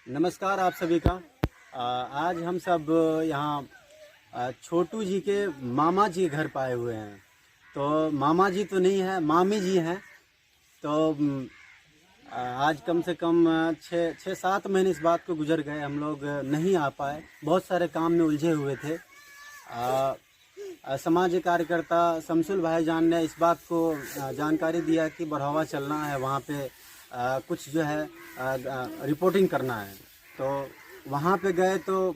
नमस्कार आप सभी का। आज हम सब यहाँ छोटू जी के मामा जी घर पे आए हुए हैं। तो मामा जी तो नहीं है, मामी जी हैं। तो आज कम से कम 6-7 महीने इस बात को गुजर गए, हम लोग नहीं आ पाए, बहुत सारे काम में उलझे हुए थे। समाज कार्यकर्ता शमसुल भाईजान ने इस बात को जानकारी दिया कि बढ़ावा चलना है, वहाँ पे कुछ जो है रिपोर्टिंग करना है। तो वहाँ पे गए तो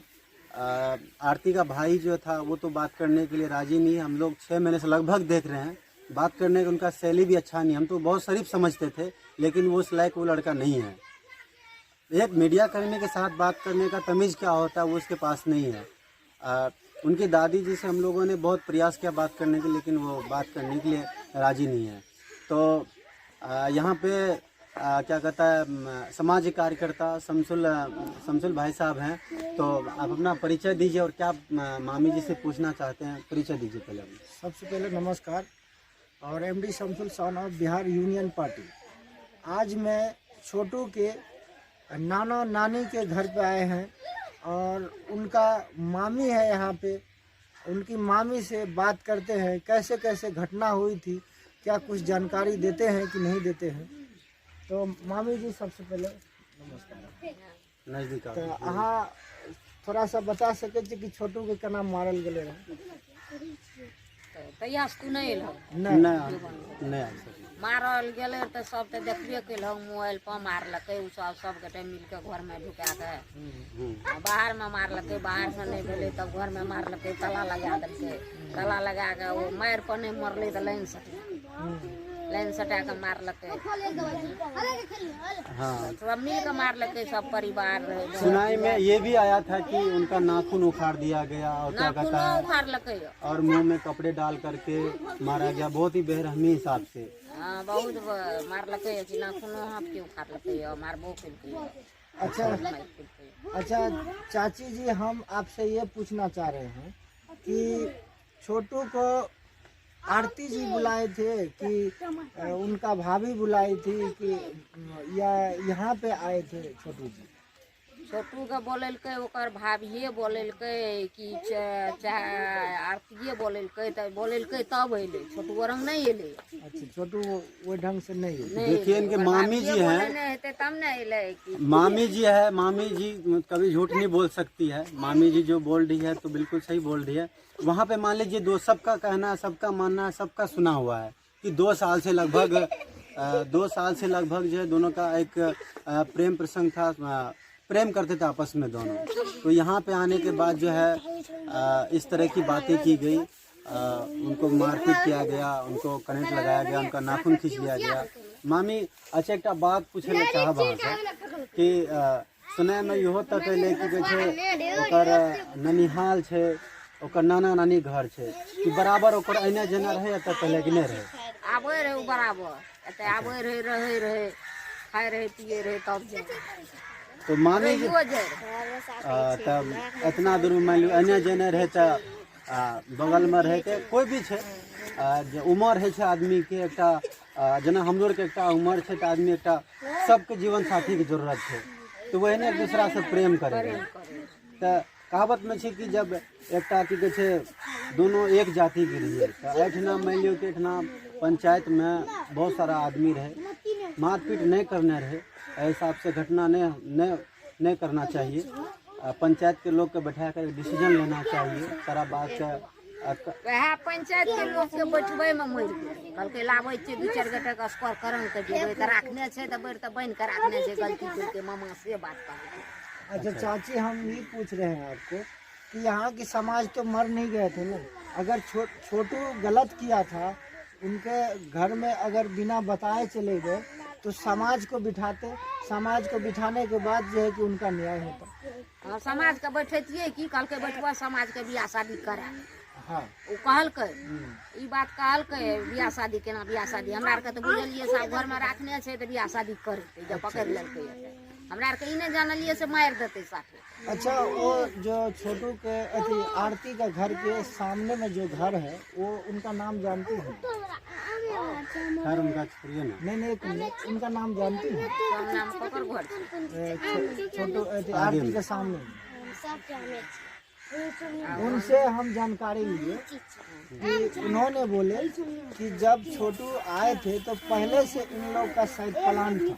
आरती का भाई जो था वो तो बात करने के लिए राजी नहीं है। हम लोग 6 महीने से लगभग देख रहे हैं, बात करने का उनका शैली भी अच्छा नहीं। हम तो बहुत शरीफ समझते थे, लेकिन वो उस लायक वो लड़का नहीं है। एक मीडिया कर्मी के साथ बात करने का तमीज़ क्या होता है वो उसके पास नहीं है। उनकी दादी जी से हम लोगों ने बहुत प्रयास किया बात करने के, लेकिन वो बात करने के लिए राजी नहीं है। तो यहाँ पे क्या कहता है समाज कार्यकर्ता शमसुल भाई साहब हैं। तो आप अपना परिचय दीजिए और क्या मामी जी से पूछना चाहते हैं, परिचय दीजिए पहले। सबसे पहले नमस्कार। और MD Shamsul son of Bihar union party. आज मैं छोटू के नाना नानी के घर पे आए हैं और उनका मामी है यहाँ पे। उनकी मामी से बात करते हैं कैसे कैसे घटना हुई थी, क्या कुछ जानकारी देते हैं कि नहीं देते हैं। तो मामी जी सबसे पहले नमस्कार। नजदीक तो अहाँ थोड़ा सा बता सके कि छोटू के केना मारल गेले रहे। तैयास तू नहीं एलह नहीं मारल गेले तो सब तो देखबे केलह, मोबाइल पर मारलकै। उ सब गोटे मिल के घर में ढुका के बाहर में मारलकै, बाहर से नहीं भेले तब घर में मारलकै, ताला लगा देलकै। ताला लगा के वो मार पर नहीं मरले तो लाइन सटा के मारलकै। हाँ, सब मिल के मारलकै, सब परिवार। सुनाई में ये भी आया था कि उनका नाखून उखाड़ दिया गया और क्या कहता है उखाड़लकै और मुंह में कपड़े डाल करके मारा गया, बहुत ही बेरहमी हिसाब से। हाँ, बहुत मारलकै कि नाखूनो हाथ के उखाड़लकै और मारबो केलकै। अच्छा चाची जी, हम आपसे ये पूछना चाह रहे हैं कि छोटू को आरती जी बुलाए थे कि उनका भाभी बुलाई थी कि या यहाँ पे आए थे छोटू जी? छोटू के बोलेलकै, ओकर भाभिये बोलेलकै कि चाहे आरतीये बोलेलकै, तब बोलेलकै तब अयलै। छोटू रंग नहीं अयलै। अच्छा, छोटू वो ढंग से नहीं है। देखिए इनके मामी जी हैं, तब नहीं अयलै। मामी जी है, मामी जी कभी झूठ नहीं बोल सकती है। मामी जी जो बोल रही है तो बिल्कुल सही बोल रही है। वहाँ पे मान लीजिए सबका कहना, सबका मानना, सबका सुना हुआ है कि 2 साल से लगभग जो है दोनों का एक प्रेम प्रसंग था, प्रेम करते थे आपस में दोनों। तो यहाँ पे आने के बाद जो है इस तरह की बातें की गई, उनको मारपीट किया गया, उनको करंट लगाया गया, उनका नाखून खींच लिया गया। मामी अच्छा एक बात पूछे ला चाहब कि सुने में इहो तक अयलै कि ओकर ननिहाल छै, ओकर नाना नानी घर छै कि बराबर ओकर अने जेना रहे एतऽ पहले कि नहीं रहे? आबे रहे बराबर, एतऽ आबे रहे, रहे खाए रहे, पिए रहे, तब जाए। तो मामी जी तब इतना दूर मान लियो अने जेने रहे तो बगल में रहे के कोई भी छै उम्र है आदमी के एकटा जना हमलोग के एकटा उम्र है तो आदमी एकटा सबके जीवन साथी की जरूरत है, तो वही एक दूसरा से प्रेम करे। तो कहावत में छै कि जब एकटा की कहे छै दोनों एक जाति के लिए, तो एठना मान लियो कि एठना पंचायत में बहुत सारा आदमी रहे, मारपीट नहीं करने रहे, हिसाब से घटना नहीं करना चाहिए। पंचायत के लोग के बैठा कर डिसीजन लेना चाहिए सारा बात का। वह पंचायत के लोग के बैठबे में मर गेल, कहलकै लाबै छै 2-4 गोटे के स्कोर करन के जेबै त राखने छै त बैठ त बन के राखने छै, गलती करके मामा से बात कर। अच्छा चाची, हम ये पूछ रहे हैं आपको कि यहाँ की समाज तो मर नहीं गए थे ना। अगर छोटू गलत किया था, उनके घर में अगर बिना बताए चले गए तो समाज को बिठाते, समाज को बिठाने के बाद जो है कि उनका न्याय होता। हाँ, समाज के बैठेतिए कि कहलकै बैठबा समाज के बियाह शादी करे। हाँ, वो कहलकै ई बात कहलकै, बियाह शादी केना बियाह शादी हमरा आर के तो बुझलिए सब घर में राखने छै त बियाह शादी करते, जब पकड़ लेलकै हमरा आर के ई नहीं जानलिए से मार देते साथे। अच्छा, वो जो छोटू के आरती का घर के सामने में जो घर है वो उनका नाम जानती हैं? खैर उनका छोड़िए ना। नहीं एक मिनट, इनका नाम जानती हैं? सब नाम ककर घर छे। छोटू आरती के सामने उनसे हम जानकारी लिए कि उन्होंने बोले कि जब छोटू आए थे तो पहले से इन लोग का शायद प्लान था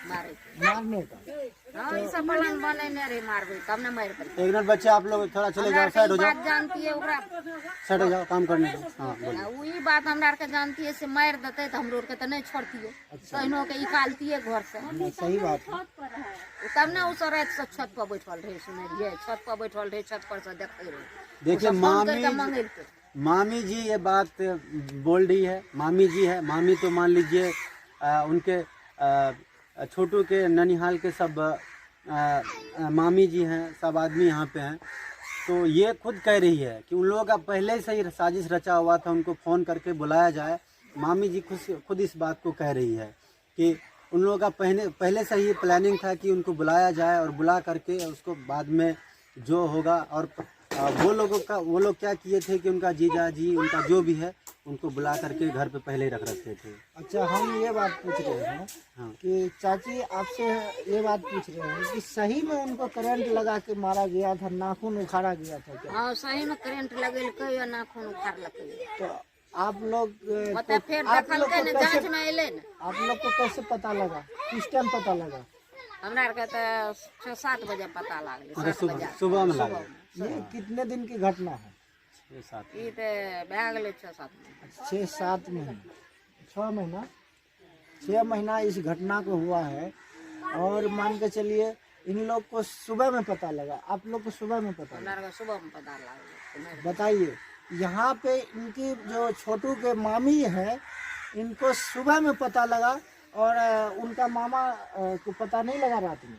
मारे मारने का। हाँ ये सब प्लान बने नहीं रे मारबे तब ना मार पड़े। एक मिनट बच्चे, आप लोग थोड़ा चले जाओ, साइड हो जाओ, बात जानती है ओकरा, साइड हो जाओ, काम करने दो। हाँ बोलिए। वही बात हमरा के जानती है से मार देते तो हम लोग के तो नहीं छोड़ती है, कहनो के निकालती है घर से। सही बात है। तब ना उस रात से छत पर बैठल रहे, सुने छत पर बैठल रहे, छत पर से देखते रहे। देखिए मामी जी ये बात बोल रही है, मामी जी है, मामी तो मान लीजिए उनके छोटू के ननिहाल के सब मामी जी हैं, सब आदमी यहाँ पे हैं। तो ये खुद कह रही है कि उन लोगों का पहले से ही साजिश रचा हुआ था, उनको फ़ोन करके बुलाया जाए। मामी जी खुद इस बात को कह रही है कि उन लोगों का पहले से ही प्लानिंग था कि उनको बुलाया जाए और बुला करके उसको बाद में जो होगा। और वो लोग क्या किए थे कि उनका जीजा जी, उनका जो भी है, उनको बुला करके घर पे पहले ही रख रखे थे। अच्छा, हम ये बात पूछ रहे हैं हाँ। कि चाची आपसे ये बात पूछ रहे हैं कि सही में उनको करंट लगा के मारा गया था, नाखून उखाड़ा गया था क्या? हाँ सही में करंट लगेलकै या नाखून उखाड़ लकै। तो आप लोग मतलब फिर देखलकै ने, जांच में अइलै ने। आप लोग को कैसे पता लगा, किस टाइम पता लगा? हमरा के तो 6-7 बजे पता लागले, 7 बजे सुबह में लगा। ये कितने दिन की घटना है? 6-7 ई ते भए गेलै 6-7 महीना। 6-7 महीना, 6 महीना, 6 महीना इस घटना को हुआ है। और मान के चलिए इन लोग को सुबह में पता लगा, आप लोग को सुबह में पता लगा। हमरा के सुबह में पता लागले। बताइए, यहाँ पे इनकी जो छोटू के मामी है, इनको सुबह में पता लगा और उनका मामा को पता नहीं लगा रात में?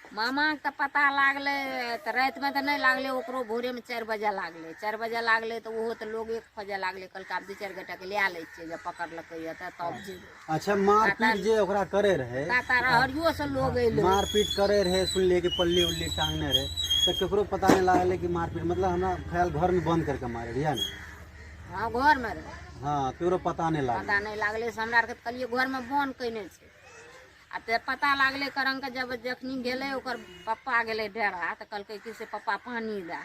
मामा के तो पता लागले, तो रात में तो नहीं लागले, ओकरो भोरे में 4 बजे लागले। 4 बजे लागले तो वो तो लोग 1 बजे लागले, कल का 2-4 घंटा के ले ले छे, जब पकड़ लकै तब जे। अच्छा, मारपीट जे ओकरा करे रहे, तारा हरियो से लोग अइले, मारपीट करे रहे, सुन लिए कि पल्ली उल्ली टांगने रहे, तो केकरो पता नहीं लागले कि मारपीट, मतलब हमरा ख्याल घर में बंद करके मारे रिया ने। हाँ घर में रहे। हाँ, केकरो पता नहीं लागले। पता नहीं लागले से हमरा के कहलिए घर में बंद कइने छे। आ ते पता लागले करंग के जब जखनी गेले ओकर पप्पा गेले डेरा, तो कहलकै कि से पप्पा पानी दे,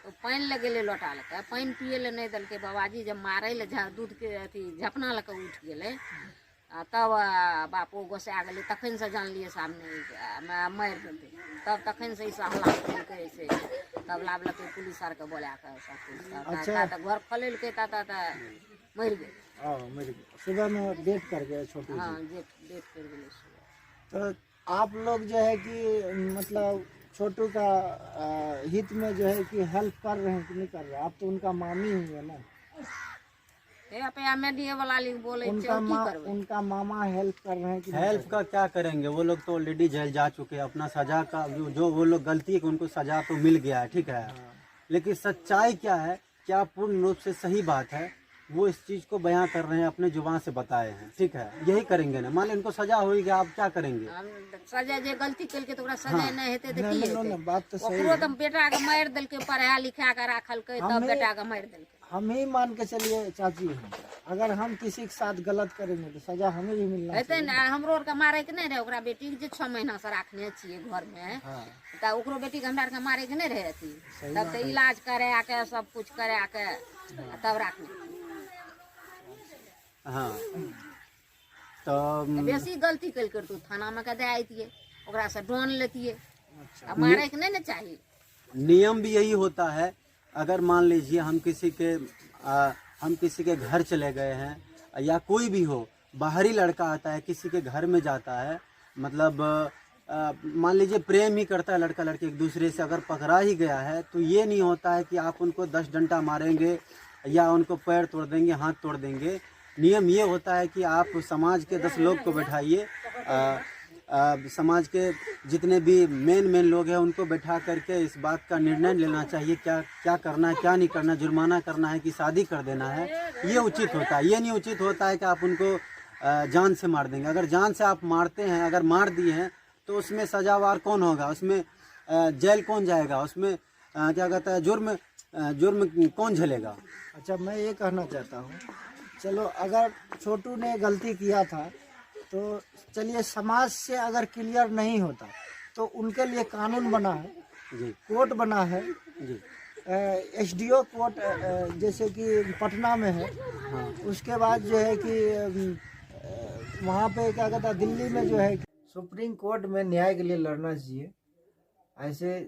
तो पानी ले गेले लोटा लेके, पानी पिए ले नहीं देलकै। बाबाजी जब मारे ले दूध के अथी झपना लेके उठ गेले, तब बापो गोसा गेले, तखन से जानलिए सामने मार देते। तब तखन से ई हल्ला केलकै से, तब लाबलकै पुलिस आर के बोला के सब कुछ। अच्छा, तो घर खोलेलकै ता मर गेल। मर गए, सुबह में डेथ कर गए छोटू। हाँ डेथ कर गेले सुबह। तो आप लोग जो है कि मतलब छोटू का हित में जो है कि हेल्प कर रहे हैं कि नहीं कर रहे? आप तो उनका मामी हुए ना। उनका मामा हेल्प कर रहे हैं कि हेल्प का क्या करेंगे? वो लोग तो ऑलरेडी जेल जा चुके हैं। अपना सजा का जो वो लोग गलती है कि उनको सजा तो मिल गया है, ठीक है। लेकिन सच्चाई क्या है, क्या पूर्ण रूप से सही बात है, वो इस चीज को बयां कर रहे हैं, अपने जुबान से बताए हैं, ठीक है। यही करेंगे ना, मान लो इनको सजा होगी, आप क्या करेंगे? सजा जे गलती केलके तो ओकरा सजा नहीं हेते तो की हेते? बात तो सही ओकरो तो बेटा के मार देलके, पढ़ा लिखा के राखलकै, तब बेटा के मार देलके। हम ही मान के चलिए चाची हैं, अगर हम किसी के साथ गलत करेंगे तो सजा हमें भी मिलना हेते ना। हमरो और के मारे के नहीं रहे, ओकरा बेटी के जे 6 महीना से राखने छिए घर में, त ओकरो बेटी के हमरा के मारे के नहीं रहे थी। तब तो इलाज करे आके सब कुछ करे आके तब राखने। हाँ, तो बेसी गलती कल कर तू थाना में कदे आइतिए, ओकरा से डोन लेतिए। अब मारे के नहीं ना चाहिए। नियम भी यही होता है। अगर मान लीजिए हम किसी के घर चले गए हैं, या कोई भी हो, बाहरी लड़का आता है किसी के घर में जाता है, मतलब मान लीजिए प्रेम ही करता है लड़का लड़की एक दूसरे से, अगर पकड़ा ही गया है तो ये नहीं होता है कि आप उनको 10 डंडा मारेंगे या उनको पैर तोड़ देंगे, हाथ तोड़ देंगे। नियम ये होता है कि आप समाज के 10 लोग को बैठाइए, समाज के जितने भी मेन लोग हैं उनको बैठा करके इस बात का निर्णय लेना चाहिए, क्या करना है, क्या नहीं करना, जुर्माना करना है कि शादी कर देना है, ये उचित होता है। ये नहीं उचित होता है कि आप उनको जान से मार देंगे। अगर जान से आप मारते हैं, अगर मार दिए हैं, तो उसमें सजावार कौन होगा, उसमें जेल कौन जाएगा, उसमें क्या कहता है जुर्म कौन झेलेगा? अच्छा, मैं ये कहना चाहता हूँ चलो अगर छोटू ने गलती किया था तो चलिए, समाज से अगर क्लियर नहीं होता तो उनके लिए कानून बना है, जी कोर्ट बना है, जी एसडीओ कोर्ट जैसे कि पटना में है। हाँ उसके बाद जो है कि वहाँ पे क्या कहता है, दिल्ली में जो है सुप्रीम कोर्ट में न्याय के लिए लड़ना चाहिए। ऐसे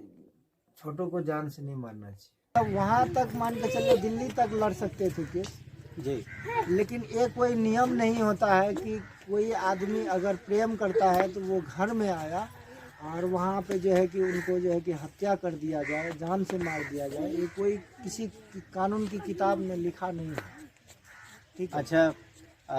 छोटों को जान से नहीं मारना चाहिए। अब वहाँ तक मान के चलिए दिल्ली तक लड़ सकते थे केस, जी लेकिन ये कोई नियम नहीं होता है कि कोई आदमी अगर प्रेम करता है तो वो घर में आया और वहाँ पे जो है कि उनको जो है कि हत्या कर दिया जाए, जान से मार दिया जाए। ये कोई किसी कानून की किताब में लिखा नहीं है। ठीक है। अच्छा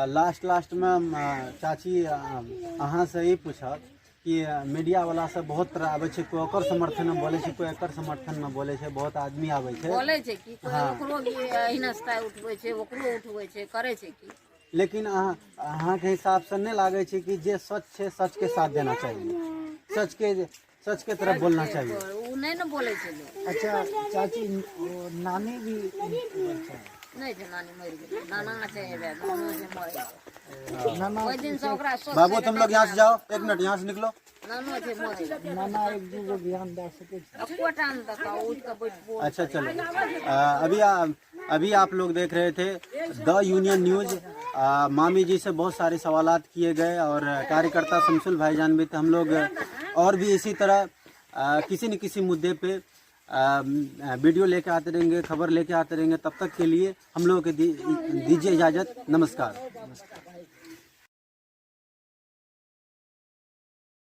लास्ट में चाची अहाँ से ही पूछब कि मीडिया वाला सब बहुत तरह आबै छै, कोई ओकर समर्थन में बोले छै, कोई एकर समर्थन में बोले छै, बहुत आदमी आबै छै। बोले छै कि कोई हाँ। ओकरो भी हिनस्ता उठबै छै, ओकरो उठबै छै, करे छै कि लेकिन अहाँ के हिसाब से नहीं लागे छै कि जे सच है सच के साथ देना चाहिए, सच के तरफ बोलना चाहिए। उ नहीं न बोले छै लोग। अच्छा चाची, वो नानी भी अच्छा है। नहीं छै, नानी मर गेलै, नाना छै रे, नानो छै मर गेलै। नाना ओहि दिन से ओकरा सोच बाबू तुम लोग यहाँ से जाओ, एक मिनट यहाँ से निकलो। नानो छै मर गेलै। नाना एक दूगो बयान दे सके छै। अब कोटा में तक उठ के बैठबो। अच्छा चलो, अभी आप लोग देख रहे थे द यूनियन न्यूज। मामी जी से बहुत सारे सवालात किए गए और कार्यकर्ता शमसुल भाईजान भी थे। हम लोग और भी इसी तरह किसी न किसी मुद्दे पे वीडियो लेके आते रहेंगे, खबर लेके आते रहेंगे। तब तक के लिए हम लोगों को दीजिए इजाज़त। नमस्कार।